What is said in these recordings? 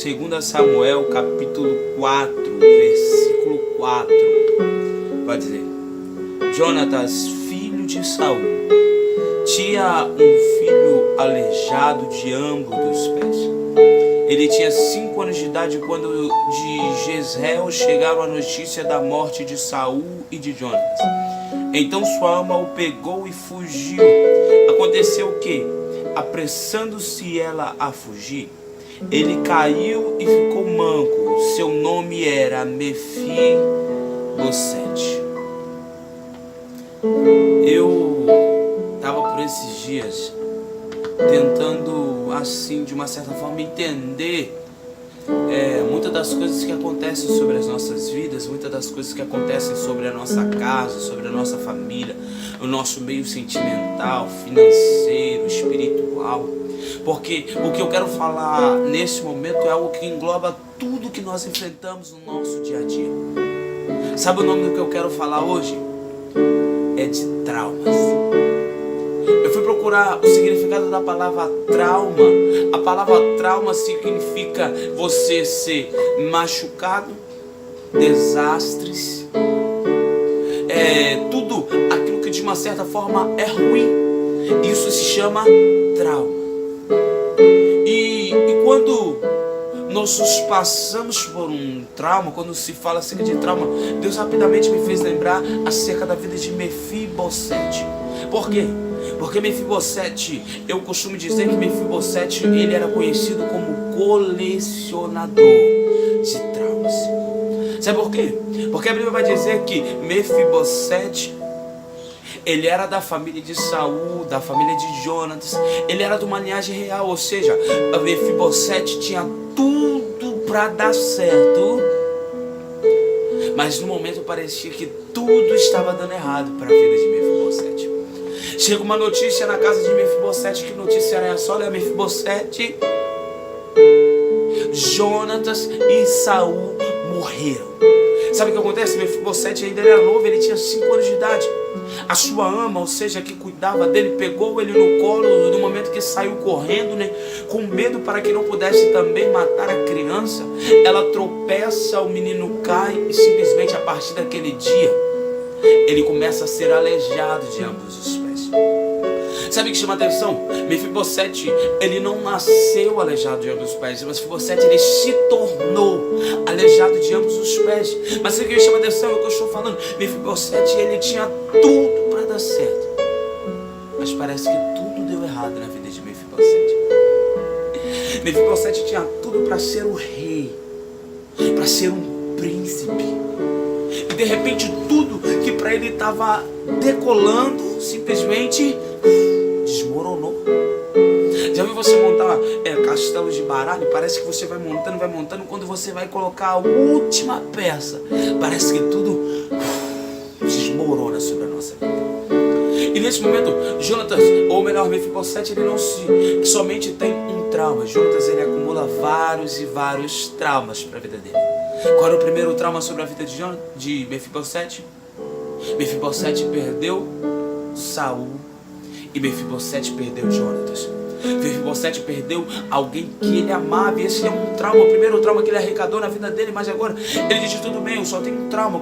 2 Samuel, capítulo 4, versículo 4, vai dizer: Jonatas, filho de Saul, tinha um filho aleijado de ambos os pés. Ele tinha 5 anos de idade quando de Jezreel chegaram a notícia da morte de Saul e de Jonatas. Então sua ama o pegou e fugiu. Aconteceu que, apressando-se ela a fugir, ele caiu e ficou manco. Seu nome era Mefibosete. Eu estava por esses dias tentando, assim, de uma certa forma, entender muitas das coisas que acontecem sobre as nossas vidas, muitas das coisas que acontecem sobre a nossa casa, sobre a nossa família, o nosso meio sentimental, financeiro, espiritual. Porque o que eu quero falar nesse momento é algo que engloba tudo que nós enfrentamos no nosso dia a dia. Sabe o nome do que eu quero falar hoje? É de traumas. Eu fui procurar o significado da palavra trauma. A palavra trauma significa você ser machucado, desastres, tudo aquilo que de uma certa forma é ruim. Isso se chama trauma. E quando nós passamos por um trauma, quando se fala acerca de trauma, Deus rapidamente me fez lembrar acerca da vida de Mefibosete. Por quê? Porque Mefibosete, eu costumo dizer que Mefibosete, ele era conhecido como colecionador de traumas. Sabe por quê? Porque a Bíblia vai dizer que Mefibosete, ele era da família de Saul, da família de Jonatas, ele era de uma linhagem real, ou seja, Mefibosete tinha tudo para dar certo, mas no momento parecia que tudo estava dando errado para a vida de Mefibosete. Chega uma notícia na casa de Mefibosete. Que notícia era essa? Olha, Mefibosete, Jonatas e Saul morreram. Sabe o que acontece? Mefibosete ainda era novo, ele tinha 5 anos de idade. A sua ama, ou seja, que cuidava dele, pegou ele no colo no momento que saiu correndo, né, com medo para que não pudesse também matar a criança. Ela tropeça, o menino cai e simplesmente a partir daquele dia ele começa a ser aleijado de ambos os pés. Sabe o que chama atenção? Mefibosete, ele não nasceu aleijado de ambos os pés. Mefibosete, ele se tornou aleijado de ambos os pés. Mas sabe o que chama atenção? É o que eu estou falando. Mefibosete, ele tinha tudo para dar certo, mas parece que tudo deu errado na vida de Mefibosete. Mefibosete tinha tudo para ser o rei, para ser um príncipe. E de repente tudo que para ele estava decolando simplesmente desmoronou. Já viu você montar castelos de baralho? Parece que você vai montando. Quando você vai colocar a última peça, parece que tudo desmorona sobre a nossa vida. E nesse momento, Jonatas, ou melhor, Mefibosete, ele não somente tem um trauma. Jonatas, ele acumula vários e vários traumas para a vida dele. Qual era o primeiro trauma sobre a vida de Mefibosete? Mefibosete perdeu Saul e Mefibosete perdeu Jonatas. Mefibosete perdeu alguém que ele amava, e esse é um trauma, o primeiro trauma que ele arrecadou na vida dele. Mas agora ele diz: tudo bem, eu só tenho um trauma.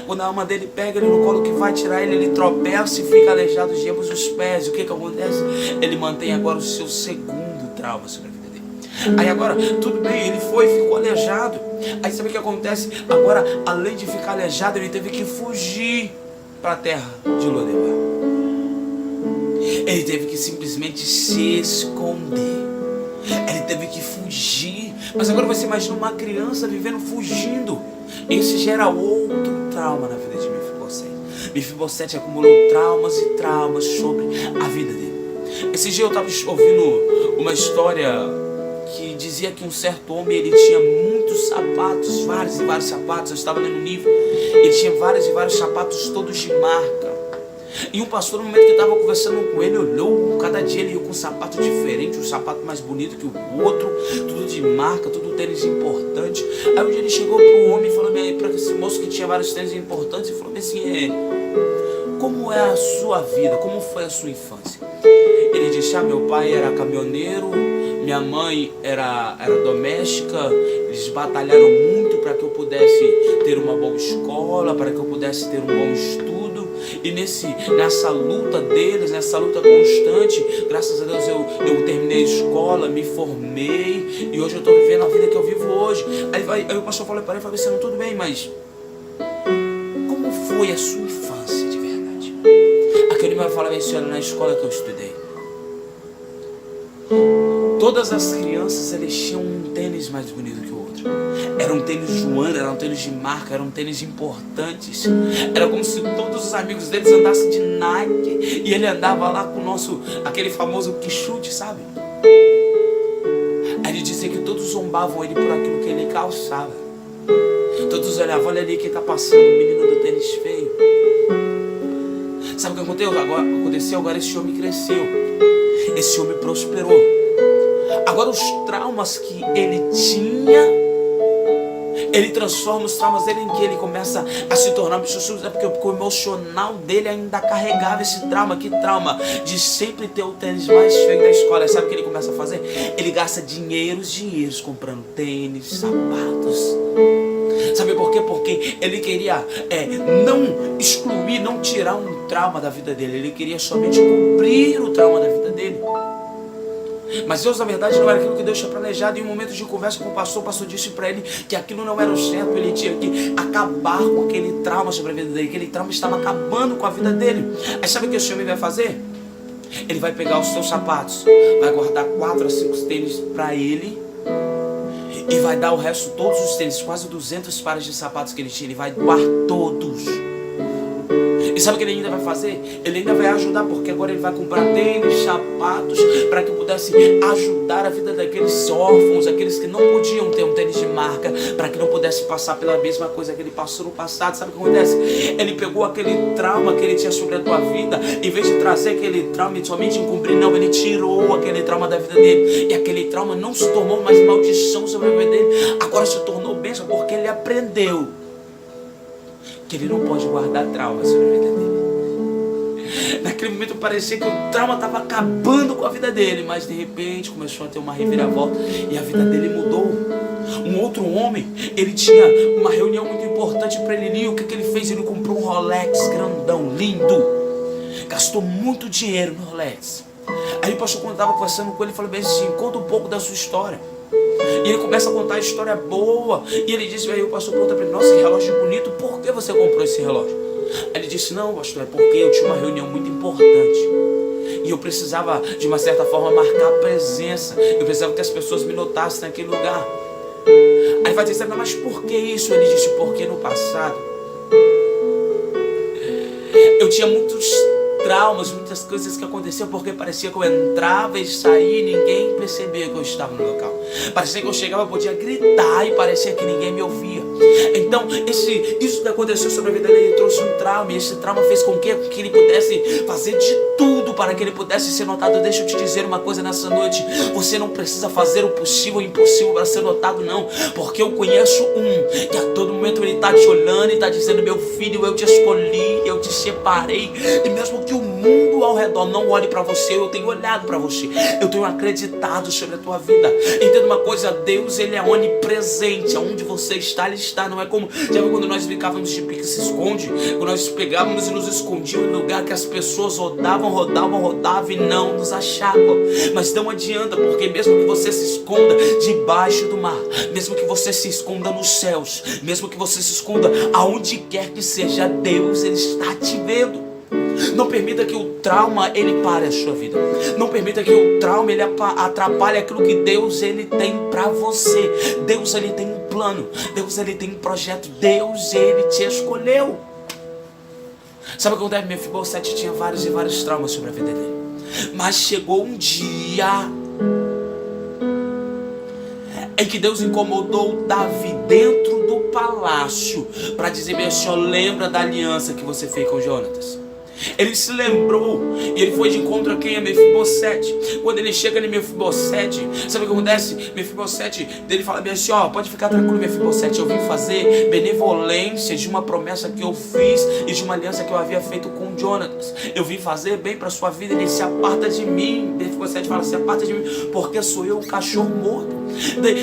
Quando a ama dele pega ele no colo que vai tirar ele, ele tropeça e fica aleijado de ambos os pés. O que acontece? Ele mantém agora o seu segundo trauma sobre a vida dele. Aí agora, tudo bem, ele ficou aleijado. Aí sabe o que acontece? Agora, além de ficar aleijado, ele teve que fugir para a terra de Lodebar. Ele teve que simplesmente se esconder. Ele teve que fugir. Mas agora você imagina uma criança vivendo fugindo. Isso gera outro trauma na vida de Mefibosete. Mefibosete acumulou traumas e traumas sobre a vida dele. Esse dia eu estava ouvindo uma história que dizia que um certo homem, ele tinha muitos sapatos, vários e vários sapatos. Eu estava lendo um livro, ele tinha vários e vários sapatos, todos de marca. E um pastor, no momento que estava conversando com ele, olhou, cada dia ele ia com um sapato diferente, um sapato mais bonito que o outro, tudo de marca, tudo tênis importante. Aí um dia ele chegou para o homem e falou para esse moço que tinha vários tênis importantes, e falou assim: como é a sua vida, como foi a sua infância? Ele disse: meu pai era caminhoneiro, Minha mãe era doméstica, eles batalharam muito para que eu pudesse ter uma boa escola, para que eu pudesse ter um bom estudo. E nessa luta deles, nessa luta constante, graças a Deus eu terminei a escola, me formei e hoje eu estou vivendo a vida que eu vivo hoje. Aí o pastor falou para ele, falou assim, tudo bem, mas como foi a sua infância de verdade? Aquele vai falar isso na escola que eu estudei. Todas as crianças, eles tinham um tênis mais bonito que o outro. Era um tênis Joana, era um tênis de marca, eram tênis importantes. Era como se todos os amigos deles andassem de Nike e ele andava lá com aquele famoso quichute, sabe? Aí ele dizia que todos zombavam ele por aquilo que ele calçava. Todos olhavam, olha ali quem está passando, o menino do tênis feio. Sabe o que aconteceu? Agora esse homem cresceu. Esse homem prosperou. Agora os traumas que ele tinha, ele transforma os traumas dele em que ele começa a se tornar bicho, porque o emocional dele ainda carregava esse trauma. Que trauma? De sempre ter o tênis mais feio da escola. Sabe o que ele começa a fazer? Ele gasta dinheiros comprando tênis, sapatos. Sabe por quê? Porque ele queria não excluir, não tirar um trauma da vida dele. Ele queria somente cobrir o trauma da vida dele. Mas Deus, na verdade, não era aquilo que Deus tinha planejado. Em um momento de conversa com o pastor disse para ele que aquilo não era o certo. Ele tinha que acabar com aquele trauma sobre a vida dele. Aquele trauma estava acabando com a vida dele. Aí sabe o que esse homem vai fazer? Ele vai pegar os seus sapatos, vai guardar 4 a 5 tênis para ele e vai dar o resto, todos os tênis, quase 200 pares de sapatos que ele tinha, ele vai doar todos. E sabe o que ele ainda vai fazer? Ele ainda vai ajudar, porque agora ele vai comprar tênis, sapatos, para que pudesse ajudar a vida daqueles órfãos, aqueles que não podiam ter um tênis de marca, para que não pudesse passar pela mesma coisa que ele passou no passado. Sabe o que acontece? Ele pegou aquele trauma que ele tinha sobre a tua vida, em vez de trazer aquele trauma e somente encobrir, não, ele tirou aquele trauma da vida dele. E aquele trauma não se tornou mais maldição sobre a vida dele, agora se tornou bênção, porque ele aprendeu que ele não pode guardar trauma sobre a vida dele. Naquele momento parecia que o trauma estava acabando com a vida dele, mas de repente começou a ter uma reviravolta e a vida dele mudou. Um outro homem, ele tinha uma reunião muito importante para ele ir. O que ele fez? Ele comprou um Rolex grandão, lindo. Gastou muito dinheiro no Rolex. Aí o pastor, quando estava conversando com ele, falou bem assim, conta um pouco da sua história. E ele começa a contar a história boa. E ele disse, aí o pastor pergunta para ele, nossa, que relógio bonito, por que você comprou esse relógio? Aí ele disse, não, pastor, é porque eu tinha uma reunião muito importante e eu precisava, de uma certa forma, marcar a presença. Eu precisava que as pessoas me notassem naquele lugar. Aí ele vai dizer, mas por que isso? Ele disse, porque no passado eu tinha muitos traumas, muitas coisas que aconteciam, porque parecia que eu entrava e saía e ninguém percebia que eu estava no local. Parecia que eu chegava e podia gritar e parecia que ninguém me ouvia. Então isso que aconteceu sobre a vida dele, ele trouxe um trauma, e esse trauma fez com que ele pudesse fazer de tudo para que ele pudesse ser notado. Deixa eu te dizer uma coisa nessa noite, você não precisa fazer o possível e o impossível para ser notado, não, porque eu conheço um que a todo momento ele está te olhando e está dizendo, meu filho, eu te escolhi, eu te separei, e mesmo que o mundo ao redor não olhe para você, eu tenho olhado para você, eu tenho acreditado sobre a tua vida. Entenda uma coisa, Deus, ele é onipresente, aonde você está, ele está. Não é como, já viu quando nós brincávamos de pique se esconde, quando nós pegávamos e nos escondíamos no lugar que as pessoas rodavam e não nos achavam. Mas não adianta, porque mesmo que você se esconda debaixo do mar, mesmo que você se esconda nos céus, mesmo que você se esconda aonde quer que seja, Deus, ele está te vendo. Não permita que o trauma ele pare a sua vida. Não permita que o trauma ele atrapalhe aquilo que Deus ele tem para você. Deus ele tem um plano. Deus ele tem um projeto. Deus ele te escolheu. Sabe o que acontece? Mefibosete tinha vários e vários traumas sobre a vida dele. Mas chegou um dia em que Deus incomodou Davi dentro do palácio para dizer bem assim, ó, lembra da aliança que você fez com Jonatas. Ele se lembrou e ele foi de encontro a quem? A Mefibosete. Quando ele chega em Mefibosete, sabe o que acontece? Mefibosete, ele fala bem assim, ó, pode ficar tranquilo, Mefibosete, eu vim fazer benevolência de uma promessa que eu fiz e de uma aliança que eu havia feito com Jonatas. Eu vim fazer bem para sua vida. Ele se aparta de mim. Mefibosete fala, se aparta de mim, porque sou eu o cachorro morto.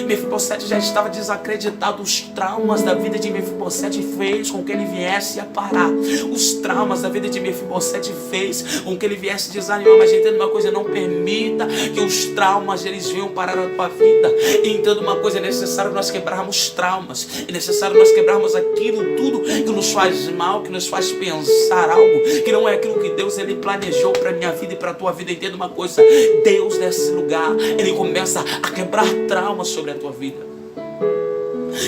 Mefibosete já estava desacreditado. Os traumas da vida de Mefibosete fez com que ele viesse a parar. Os traumas da vida de Mefibosete fez com que ele viesse desanimar. Mas entenda uma coisa, não permita que os traumas eles venham parar a tua vida. E entenda uma coisa, é necessário nós quebrarmos traumas, é necessário nós quebrarmos aquilo tudo que nos faz mal, que nos faz pensar algo que não é aquilo que Deus ele planejou para minha vida e para a tua vida. Entenda uma coisa, Deus nesse lugar ele começa a quebrar traumas sobre a tua vida.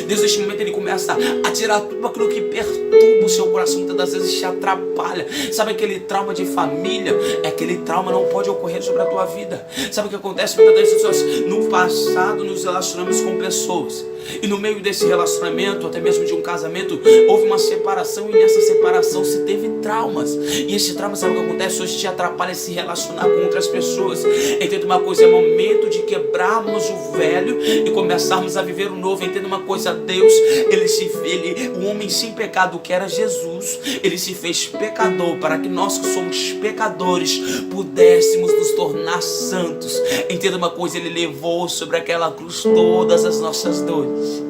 Deus neste momento ele começa a tirar tudo aquilo que perturba o seu coração, muitas das vezes te atrapalha. Sabe aquele trauma de família? Aquele trauma não pode ocorrer sobre a tua vida. Sabe o que acontece? Muitas das pessoas no passado nos relacionamos com pessoas, e no meio desse relacionamento, até mesmo de um casamento, houve uma separação, e nessa separação se teve traumas. E esse trauma, sabe o que acontece? Hoje te atrapalha a se relacionar com outras pessoas. Entenda uma coisa, é momento de quebrarmos o velho e começarmos a viver o novo. Entenda uma coisa, Deus, o homem sem pecado que era Jesus, ele se fez pecador para que nós que somos pecadores pudéssemos nos tornar santos. Entenda uma coisa, ele levou sobre aquela cruz todas as nossas dores,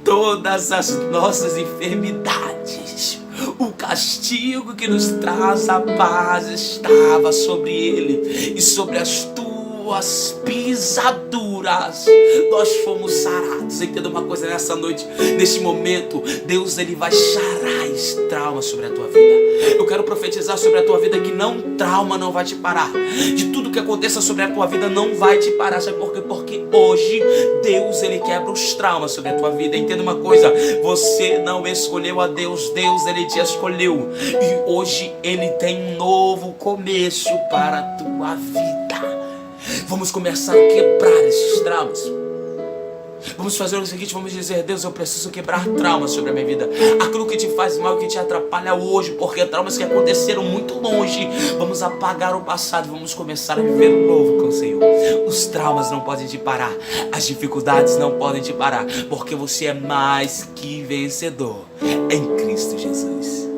todas as nossas enfermidades. O castigo que nos traz a paz estava sobre ele, e sobre as tuas pisaduras nós fomos sarados. Entenda uma coisa, nessa noite, neste momento, Deus ele vai sarar esse trauma sobre a tua vida. Eu quero profetizar sobre a tua vida que trauma não vai te parar. De tudo que aconteça sobre a tua vida não vai te parar. Sabe por quê? Porque hoje Deus ele quebra os traumas sobre a tua vida. Entenda uma coisa, você não escolheu a Deus, Deus ele te escolheu, e hoje ele tem um novo começo para a tua vida. Vamos começar a quebrar esses traumas. Vamos fazer o seguinte, vamos dizer, Deus, eu preciso quebrar traumas sobre a minha vida. Aquilo que te faz mal, que te atrapalha hoje, porque traumas que aconteceram muito longe. Vamos apagar o passado, vamos começar a viver o novo com o Senhor. Os traumas não podem te parar, as dificuldades não podem te parar, porque você é mais que vencedor em Cristo Jesus.